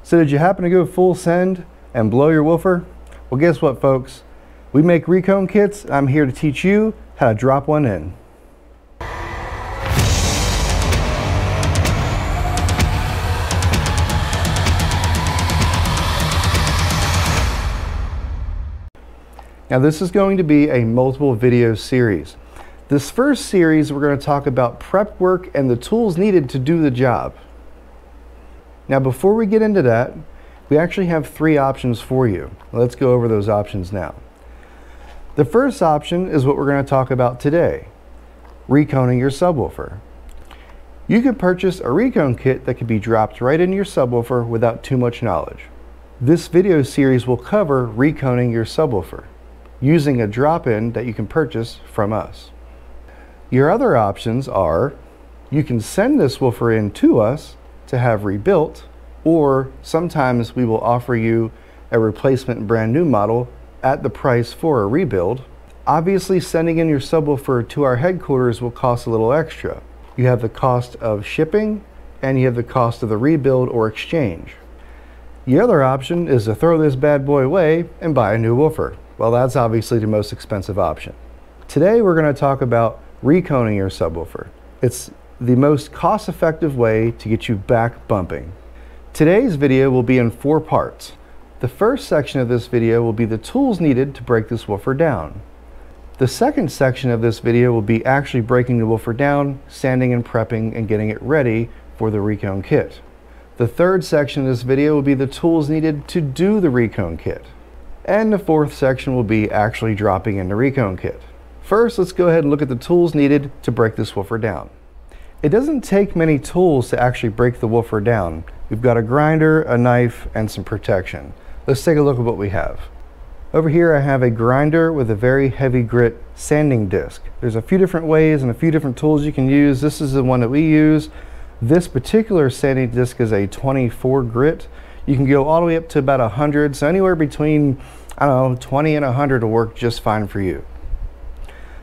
So did you happen to go full send and blow your woofer? Well, guess what, folks? We make recone kits. I'm here to teach you how to drop one in. Now this is going to be a multiple video series. This first series we're going to talk about prep work and the tools needed to do the job. Now before we get into that, we actually have three options for you. Let's go over those options now. The first option is what we're going to talk about today, reconing your subwoofer. You can purchase a recone kit that can be dropped right into your subwoofer without too much knowledge. This video series will cover reconing your subwoofer using a drop-in that you can purchase from us. Your other options are you can send this woofer in to us to have rebuilt, or sometimes we will offer you a replacement brand new model at the price for a rebuild. Obviously, sending in your subwoofer to our headquarters will cost a little extra. You have the cost of shipping and you have the cost of the rebuild or exchange. The other option is to throw this bad boy away and buy a new woofer. Well, that's obviously the most expensive option. Today we're going to talk about reconing your subwoofer. It's the most cost-effective way to get you back bumping. Today's video will be in 4 parts. The first section of this video will be the tools needed to break this woofer down. The second section of this video will be actually breaking the woofer down, sanding and prepping, and getting it ready for the recone kit. The third section of this video will be the tools needed to do the recone kit. And the fourth section will be actually dropping in the recone kit. First, let's go ahead and look at the tools needed to break this woofer down. It doesn't take many tools to actually break the woofer down. We've got a grinder, a knife, and some protection. Let's take a look at what we have. Over here I have a grinder with a very heavy grit sanding disc. There's a few different ways and a few different tools you can use. This is the one that we use. This particular sanding disc is a 24 grit. You can go all the way up to about 100, so anywhere between, I don't know, 20 and 100 will work just fine for you.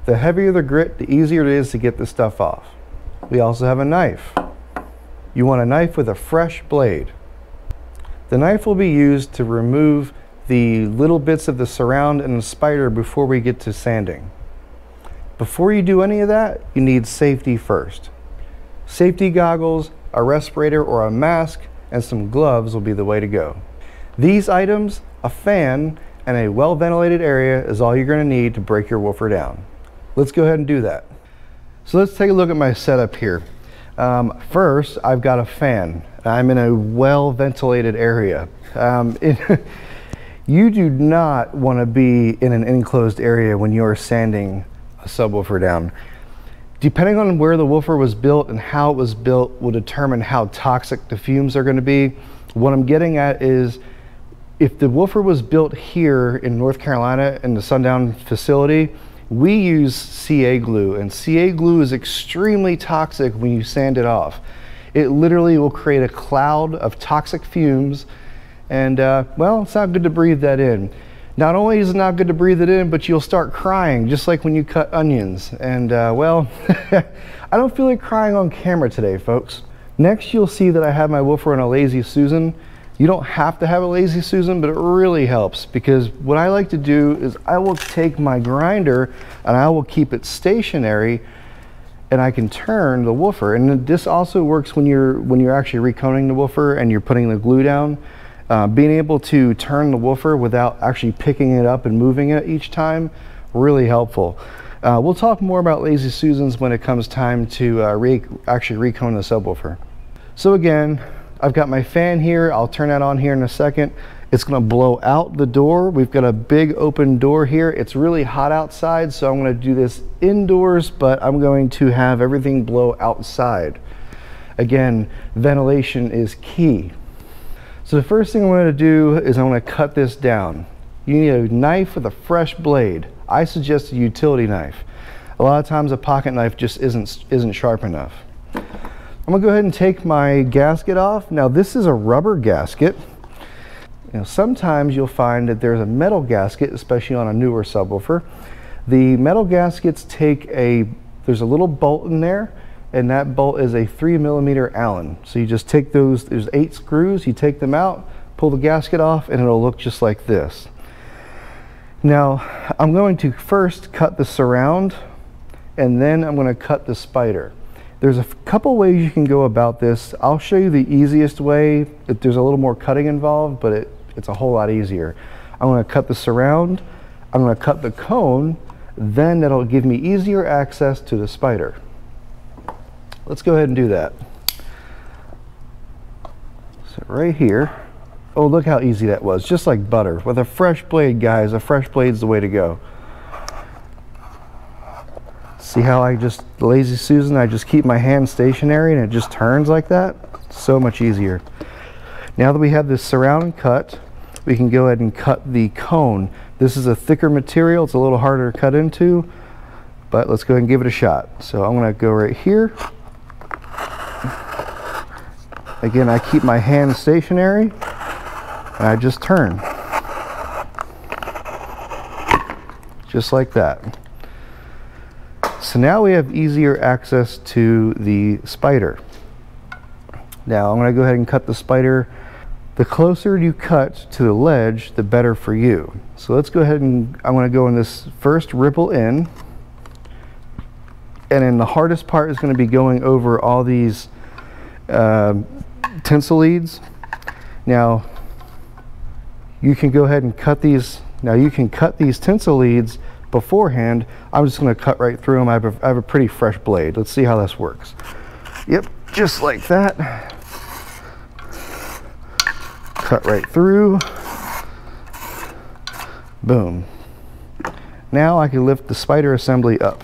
The heavier the grit, the easier it is to get this stuff off. We also have a knife. You want a knife with a fresh blade. The knife will be used to remove the little bits of the surround and the spider before we get to sanding. Before you do any of that, you need safety first. Safety goggles, a respirator or a mask, and some gloves will be the way to go. These items, a fan, and a well-ventilated area is all you're going to need to break your woofer down. Let's go ahead and do that. So let's take a look at my setup here. First, I've got a fan. I'm in a well-ventilated area. You do not want to be in an enclosed area when you're sanding a subwoofer down. Depending on where the woofer was built and how it was built will determine how toxic the fumes are going to be. What I'm getting at is if the woofer was built here in North Carolina in the Sundown facility, we use CA glue, and CA glue is extremely toxic when you sand it off. It literally will create a cloud of toxic fumes, and well, it's not good to breathe that in. Not only is it not good to breathe it in, but you'll start crying, just like when you cut onions. And well, I don't feel like crying on camera today, folks. Next, you'll see that I have my woofer on a Lazy Susan. You don't have to have a Lazy Susan, but it really helps because what I like to do is I will take my grinder and I will keep it stationary and I can turn the woofer. And this also works when you're actually reconing the woofer and you're putting the glue down. Being able to turn the woofer without actually picking it up and moving it each time, really helpful. We'll talk more about Lazy Susans when it comes time to actually recone the subwoofer. So again, I've got my fan here. I'll turn that on here in a second. It's going to blow out the door. We've got a big open door here. It's really hot outside, so I'm going to do this indoors, but I'm going to have everything blow outside. Again, ventilation is key. So the first thing I'm going to do is I'm going to cut this down. You need a knife with a fresh blade. I suggest a utility knife. A lot of times a pocket knife just isn't sharp enough. I'm gonna go ahead and take my gasket off. Now this is a rubber gasket. Sometimes you'll find that there's a metal gasket, especially on a newer subwoofer. The metal gaskets there's a little bolt in there, and that bolt is a 3mm Allen. So you just take those, there's 8 screws, you take them out, pull the gasket off, and it'll look just like this. Now, I'm going to first cut the surround, and then I'm going to cut the spider. There's a couple ways you can go about this. I'll show you the easiest way. There's a little more cutting involved, but it's a whole lot easier. I'm going to cut the surround, I'm going to cut the cone, then that'll give me easier access to the spider. Let's go ahead and do that. So right here, oh, look how easy that was, just like butter. With a fresh blade, guys, a fresh blade's the way to go. See how I just, lazy Susan, I just keep my hand stationary and it just turns like that? So much easier. Now that we have this surround cut, we can go ahead and cut the cone. This is a thicker material, it's a little harder to cut into, but let's go ahead and give it a shot. So I'm gonna go right here. Again, I keep my hand stationary and I just turn. Just like that. So now we have easier access to the spider. Now I'm going to go ahead and cut the spider. The closer you cut to the ledge, the better for you. So let's go ahead and I'm going to go in this first ripple in. And then the hardest part is going to be going over all these tinsel leads. Now you can go ahead and cut these. Now you can cut these tinsel leads beforehand. I'm just going to cut right through them. I have a pretty fresh blade. Let's see how this works. Yep, just like that. Cut right through. Boom. Now I can lift the spider assembly up.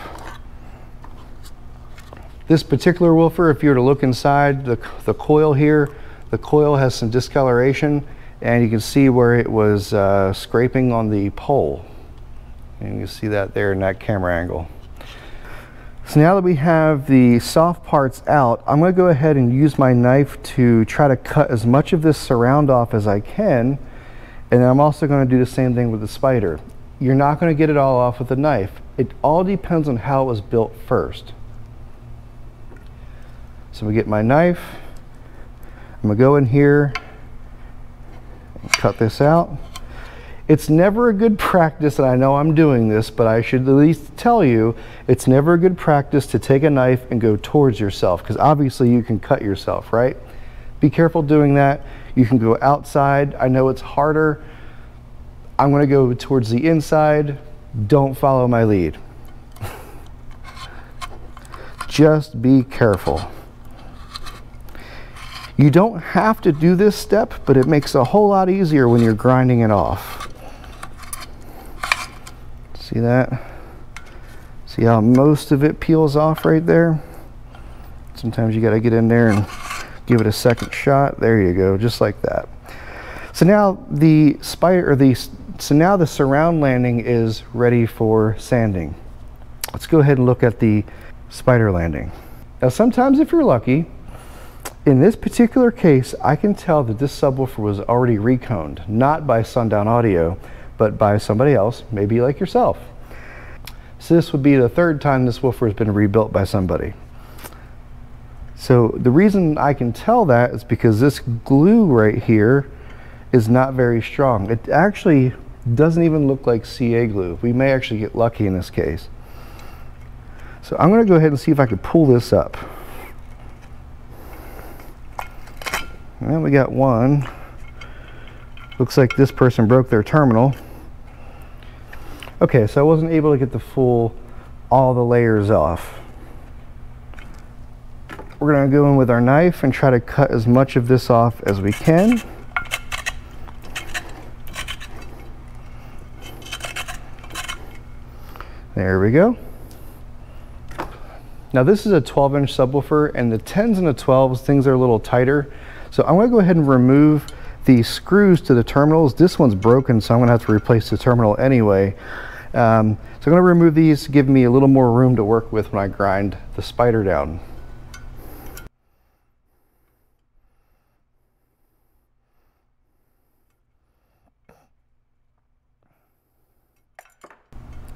This particular woofer, if you were to look inside the coil here, the coil has some discoloration, and you can see where it was scraping on the pole. And you can see that there in that camera angle. So now that we have the soft parts out, I'm going to go ahead and use my knife to try to cut as much of this surround off as I can. And then I'm also going to do the same thing with the spider. You're not going to get it all off with a knife. It all depends on how it was built first. So we get my knife. I'm going to go in here and cut this out. It's never a good practice, and I know I'm doing this, but I should at least tell you, it's never a good practice to take a knife and go towards yourself, because obviously you can cut yourself, right? Be careful doing that. You can go outside. I know it's harder. I'm going to go towards the inside. Don't follow my lead. Just be careful. You don't have to do this step, but it makes a whole lot easier when you're grinding it off. See that? See how most of it peels off right there? Sometimes you got to get in there and give it a second shot. There you go, just like that. So now the now the surround landing is ready for sanding. Let's go ahead and look at the spider landing. Now sometimes if you're lucky, in this particular case, I can tell that this subwoofer was already reconed, not by Sundown Audio, but by somebody else, maybe like yourself. So this would be the third time this woofer has been rebuilt by somebody. So the reason I can tell that is because this glue right here is not very strong. It actually doesn't even look like CA glue. We may actually get lucky in this case. So I'm going to go ahead and see if I can pull this up. And we got one. Looks like this person broke their terminal. Okay, so I wasn't able to get all the layers off. We're going to go in with our knife and try to cut as much of this off as we can. There we go. Now this is a 12-inch subwoofer, and the 10s and the 12s, things are a little tighter. So I'm going to go ahead and remove the screws to the terminals. This one's broken, so I'm going to have to replace the terminal anyway. So I'm going to remove these to give me a little more room to work with when I grind the spider down.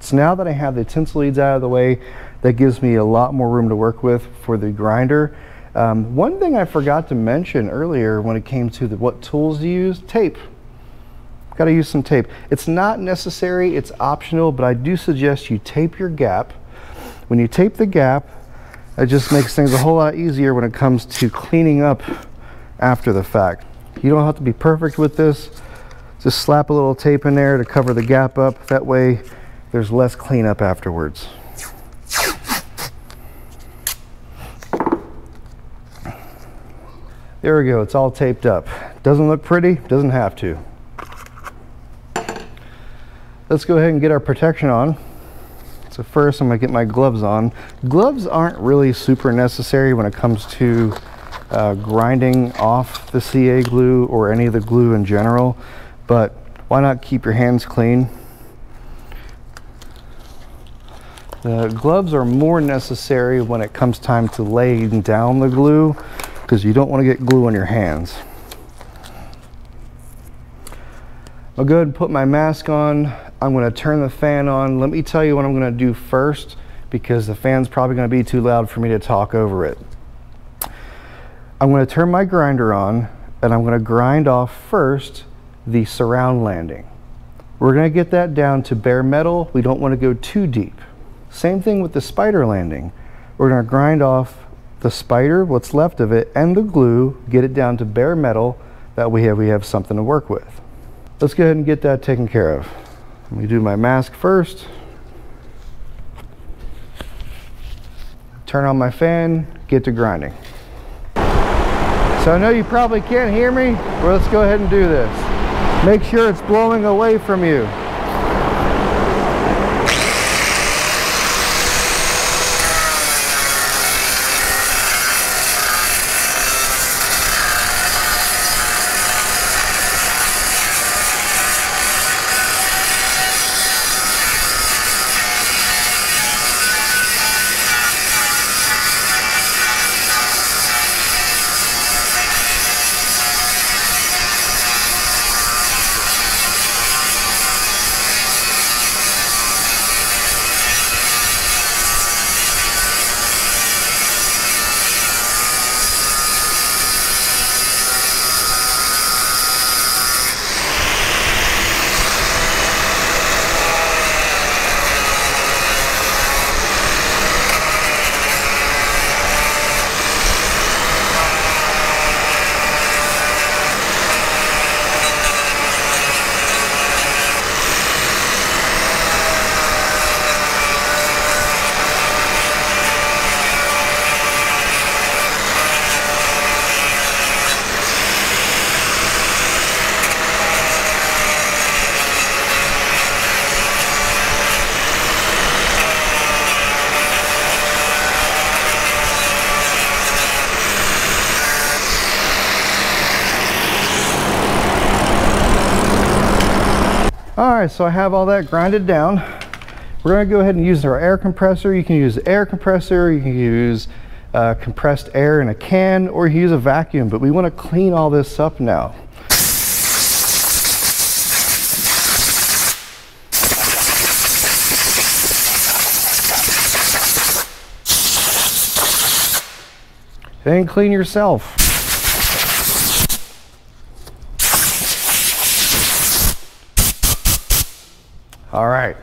So now that I have the tinsel leads out of the way, that gives me a lot more room to work with for the grinder. One thing I forgot to mention earlier when it came to what tools to use, tape. Got to use some tape. It's not necessary, it's optional, but I do suggest you tape your gap. When you tape the gap, it just makes things a whole lot easier when it comes to cleaning up after the fact. You don't have to be perfect with this. Just slap a little tape in there to cover the gap up. That way there's less cleanup afterwards. There we go, it's all taped up. Doesn't look pretty, doesn't have to. Let's go ahead and get our protection on. So first I'm gonna get my gloves on. Gloves aren't really super necessary when it comes to grinding off the CA glue or any of the glue in general, but why not keep your hands clean? The gloves are more necessary when it comes time to laying down the glue, because you don't want to get glue on your hands. I'll go ahead and put my mask on. I'm going to turn the fan on. Let me tell you what I'm going to do first, because the fan's probably going to be too loud for me to talk over it. I'm going to turn my grinder on, and I'm going to grind off first the surround landing. We're going to get that down to bare metal. We don't want to go too deep. Same thing with the spider landing. We're going to grind off the spider, what's left of it, and the glue, get it down to bare metal. That way we have something to work with. Let's go ahead and get that taken care of. Let me do my mask first. Turn on my fan, get to grinding. So I know you probably can't hear me, but let's go ahead and do this. Make sure it's blowing away from you. Alright, so I have all that grinded down. We're going to go ahead and use our air compressor. You can use an air compressor, you can use compressed air in a can, or you can use a vacuum, but we want to clean all this up now. Then clean yourself. All right.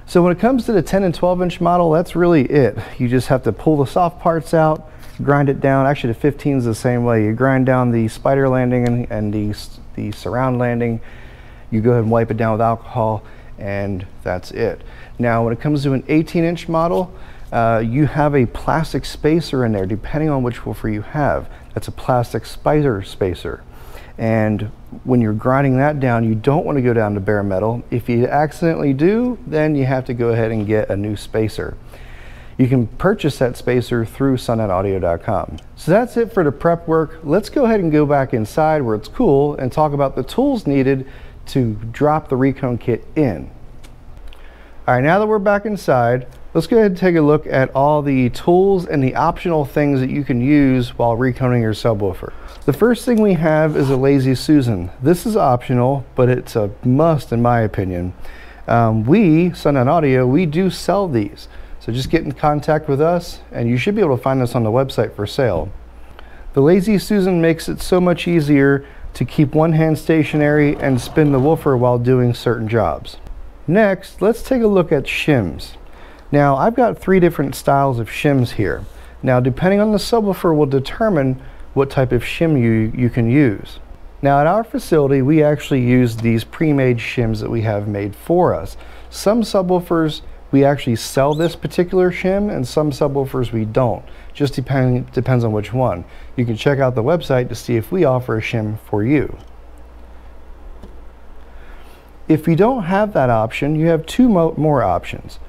So when it comes to the 10 and 12 inch model, that's really it. You just have to pull the soft parts out, grind it down. Actually, the 15 is the same way. You grind down the spider landing and the surround landing. You go ahead and wipe it down with alcohol, and that's it. Now, when it comes to an 18 inch model, you have a plastic spacer in there, depending on which woofer you have. That's a plastic spider spacer. And when you're grinding that down, you don't want to go down to bare metal. If you accidentally do, then you have to go ahead and get a new spacer. You can purchase that spacer through SunNetAudio.com. So that's it for the prep work. Let's go ahead and go back inside where it's cool and talk about the tools needed to drop the Recone kit in. All right, now that we're back inside, let's go ahead and take a look at all the tools and the optional things that you can use while reconing your subwoofer. The first thing we have is a Lazy Susan. This is optional, but it's a must in my opinion. We, Sundown Audio, we do sell these. So just get in contact with us and you should be able to find us on the website for sale. The Lazy Susan makes it so much easier to keep one hand stationary and spin the woofer while doing certain jobs. Next, let's take a look at shims. Now, I've got 3 different styles of shims here. Now, depending on the subwoofer will determine what type of shim you can use. Now, at our facility, we actually use these pre-made shims that we have made for us. Some subwoofers, we actually sell this particular shim, and some subwoofers we don't. Just depends on which one. You can check out the website to see if we offer a shim for you. If you don't have that option, you have 2 more options.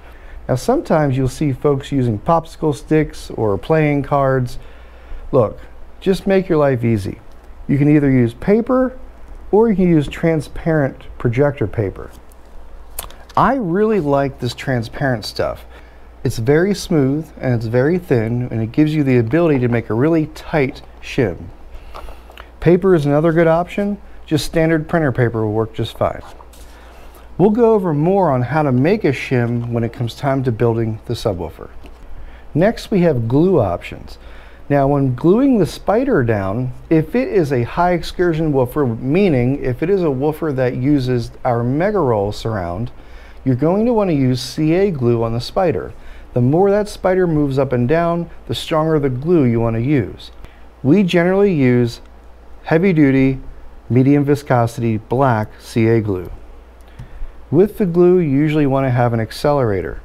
Now, sometimes you'll see folks using popsicle sticks or playing cards. Look, just make your life easy. You can either use paper or you can use transparent projector paper. I really like this transparent stuff. It's very smooth and it's very thin, and it gives you the ability to make a really tight shim. Paper is another good option. Just standard printer paper will work just fine. We'll go over more on how to make a shim when it comes time to building the subwoofer. Next, we have glue options. Now, when gluing the spider down, if it is a high excursion woofer, meaning if it is a woofer that uses our Megaroll surround, you're going to want to use CA glue on the spider. The more that spider moves up and down, the stronger the glue you want to use. We generally use heavy duty, medium viscosity, black CA glue. With the glue, you usually want to have an accelerator.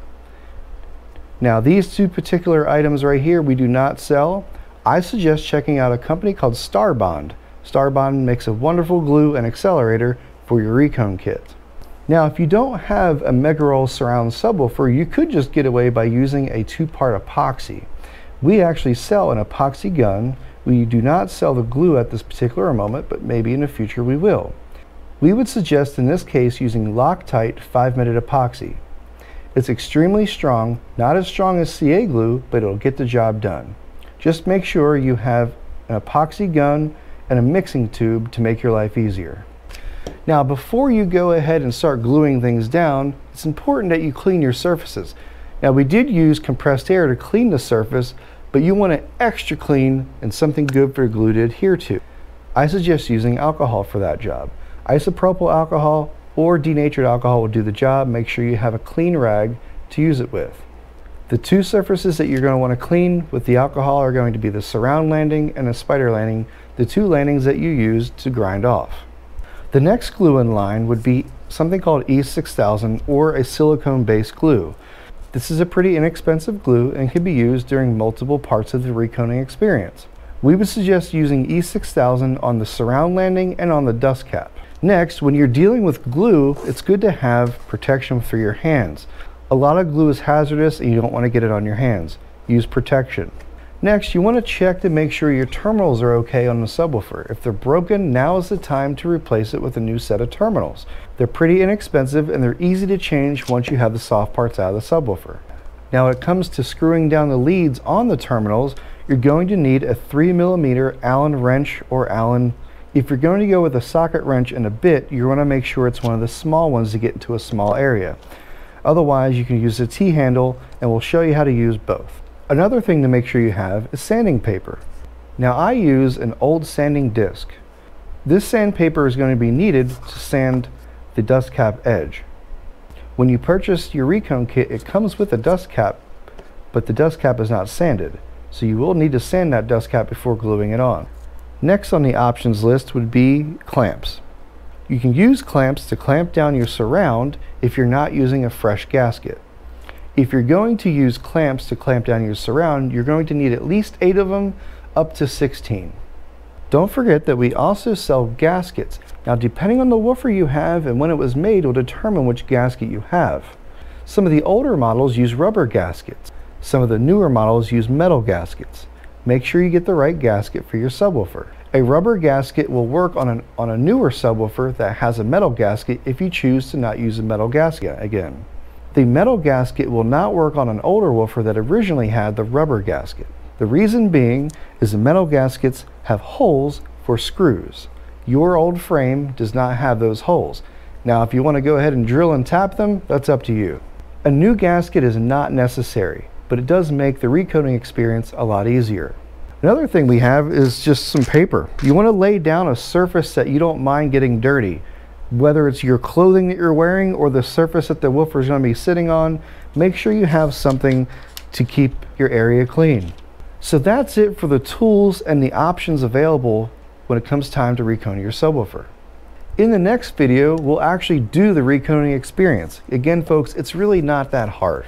Now, these 2 particular items right here we do not sell. I suggest checking out a company called Starbond. Starbond makes a wonderful glue and accelerator for your Recone kit. Now, if you don't have a Megaroll surround subwoofer, you could just get away by using a 2-part epoxy. We actually sell an epoxy gun. We do not sell the glue at this particular moment, but maybe in the future we will. We would suggest in this case using Loctite 5-minute epoxy. It's extremely strong, not as strong as CA glue, but it'll get the job done. Just make sure you have an epoxy gun and a mixing tube to make your life easier. Now, before you go ahead and start gluing things down, it's important that you clean your surfaces. Now, we did use compressed air to clean the surface, but you want it extra clean and something good for glue to adhere to. I suggest using alcohol for that job. Isopropyl alcohol or denatured alcohol will do the job. Make sure you have a clean rag to use it with. The 2 surfaces that you're going to want to clean with the alcohol are going to be the surround landing and the spider landing, the 2 landings that you use to grind off. The next glue in line would be something called E6000 or a silicone-based glue. This is a pretty inexpensive glue and can be used during multiple parts of the reconing experience. We would suggest using E6000 on the surround landing and on the dust cap. Next, when you're dealing with glue, it's good to have protection for your hands. A lot of glue is hazardous and you don't want to get it on your hands. Use protection. Next, you want to check to make sure your terminals are okay on the subwoofer. If they're broken, now is the time to replace it with a new set of terminals. They're pretty inexpensive and they're easy to change once you have the soft parts out of the subwoofer. Now, when it comes to screwing down the leads on the terminals, you're going to need a 3mm Allen wrench or Allen. If you're going to go with a socket wrench and a bit, you want to make sure it's one of the small ones to get into a small area. Otherwise, you can use a T-handle, and we'll show you how to use both. Another thing to make sure you have is sanding paper. Now, I use an old sanding disc. This sandpaper is going to be needed to sand the dust cap edge. When you purchase your Recone kit, it comes with a dust cap, but the dust cap is not sanded, so you will need to sand that dust cap before gluing it on. Next on the options list would be clamps. You can use clamps to clamp down your surround if you're not using a fresh gasket. If you're going to use clamps to clamp down your surround, you're going to need at least 8 of them, up to 16. Don't forget that we also sell gaskets. Now, depending on the woofer you have and when it was made will determine which gasket you have. Some of the older models use rubber gaskets. Some of the newer models use metal gaskets. Make sure you get the right gasket for your subwoofer. A rubber gasket will work on a newer subwoofer that has a metal gasket if you choose to not use a metal gasket again. The metal gasket will not work on an older woofer that originally had the rubber gasket. The reason being is the metal gaskets have holes for screws. Your old frame does not have those holes. Now, if you want to go ahead and drill and tap them, that's up to you. A new gasket is not necessary, but it does make the recoating experience a lot easier. Another thing we have is just some paper. You want to lay down a surface that you don't mind getting dirty. Whether it's your clothing that you're wearing or the surface that the woofer is going to be sitting on, make sure you have something to keep your area clean. So that's it for the tools and the options available when it comes time to recone your subwoofer. In the next video, we'll actually do the reconing experience. Again, folks, it's really not that hard.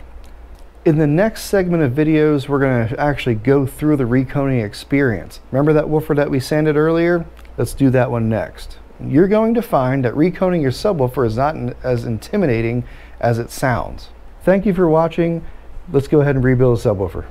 In the next segment of videos, we're going to actually go through the reconing experience. Remember that woofer that we sanded earlier? Let's do that one next. You're going to find that reconing your subwoofer is not as intimidating as it sounds. Thank you for watching. Let's go ahead and rebuild a subwoofer.